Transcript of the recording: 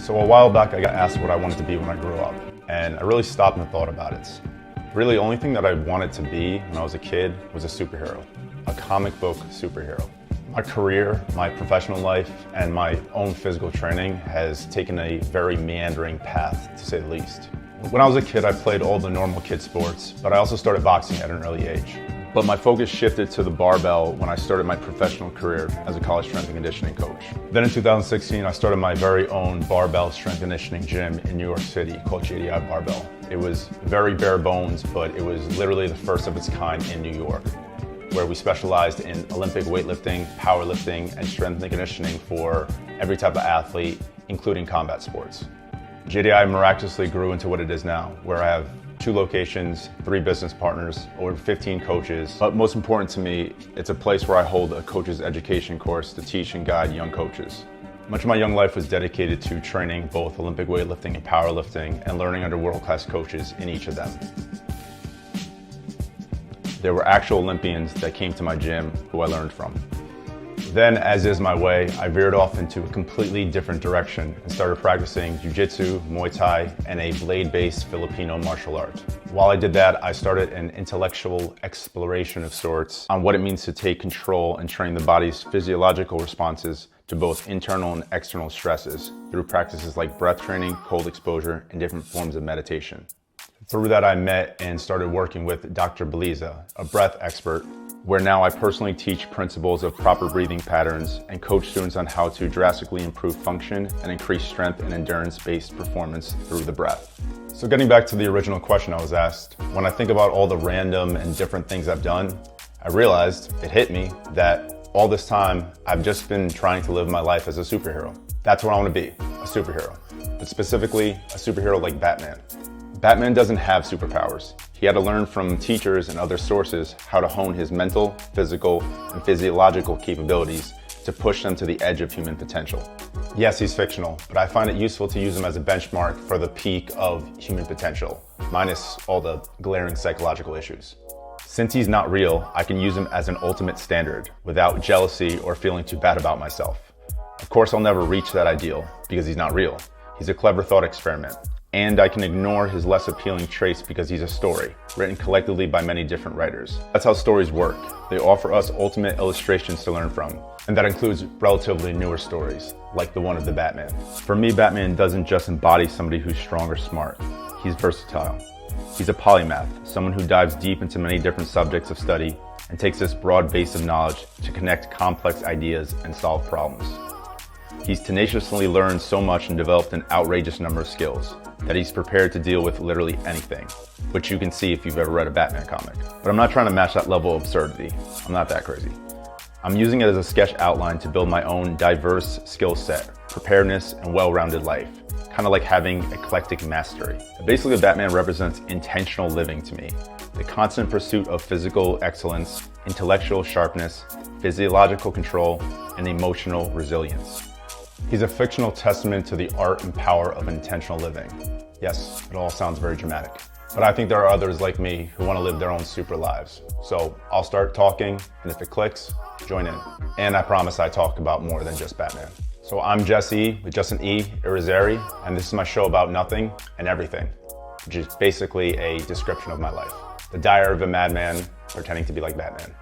So a while back I got asked what I wanted to be when I grew up, and I really stopped and thought about it. Really, the only thing that I wanted to be when I was a kid was a superhero, a comic book superhero. My career, my professional life, and my own physical training has taken a very meandering path, to say the least. When I was a kid, I played all the normal kid sports, but I also started boxing at an early age. But my focus shifted to the barbell when I started my professional career as a college strength and conditioning coach. Then in 2016, I started my very own barbell strength conditioning gym in New York City called JDI Barbell. It was very bare bones, but it was literally the first of its kind in New York, where we specialized in Olympic weightlifting, powerlifting, and strength and conditioning for every type of athlete, including combat sports. JDI miraculously grew into what it is now, where I have 2 locations, 3 business partners, over 15 coaches. But most important to me, it's a place where I hold a coach's education course to teach and guide young coaches. Much of my young life was dedicated to training both Olympic weightlifting and powerlifting and learning under world-class coaches in each of them. There were actual Olympians that came to my gym who I learned from. Then, as is my way, I veered off into a completely different direction and started practicing jiu-jitsu, Muay Thai, and a blade-based Filipino martial art. While I did that, I started an intellectual exploration of sorts on what it means to take control and train the body's physiological responses to both internal and external stresses through practices like breath training, cold exposure, and different forms of meditation. Through that, I met and started working with Dr. Beliza, a breath expert, where now I personally teach principles of proper breathing patterns and coach students on how to drastically improve function and increase strength and endurance-based performance through the breath. So getting back to the original question I was asked, when I think about all the random and different things I've done, I realized, it hit me, that all this time I've just been trying to live my life as a superhero. That's what I want to be, a superhero, but specifically a superhero like Batman. Batman doesn't have superpowers. He had to learn from teachers and other sources how to hone his mental, physical, and physiological capabilities to push them to the edge of human potential. Yes, he's fictional, but I find it useful to use him as a benchmark for the peak of human potential, minus all the glaring psychological issues. Since he's not real, I can use him as an ultimate standard without jealousy or feeling too bad about myself. Of course, I'll never reach that ideal because he's not real. He's a clever thought experiment. And I can ignore his less appealing traits because he's a story, written collectively by many different writers. That's how stories work. They offer us ultimate illustrations to learn from, and that includes relatively newer stories, like the one of the Batman. For me, Batman doesn't just embody somebody who's strong or smart. He's versatile. He's a polymath, someone who dives deep into many different subjects of study and takes this broad base of knowledge to connect complex ideas and solve problems. He's tenaciously learned so much and developed an outrageous number of skills that he's prepared to deal with literally anything, which you can see if you've ever read a Batman comic. But I'm not trying to match that level of absurdity. I'm not that crazy. I'm using it as a sketch outline to build my own diverse skill set, preparedness, and well-rounded life, kind of like having eclectic mastery. Basically, Batman represents intentional living to me, the constant pursuit of physical excellence, intellectual sharpness, physiological control, and emotional resilience. He's a fictional testament to the art and power of intentional living. Yes, it all sounds very dramatic. But I think there are others like me who want to live their own super lives. So I'll start talking, and if it clicks, join in. And I promise I talk about more than just Batman. So I'm Jesse with Jesse Irizarry, and this is my show about nothing and everything, which is basically a description of my life. The diary of a madman pretending to be like Batman.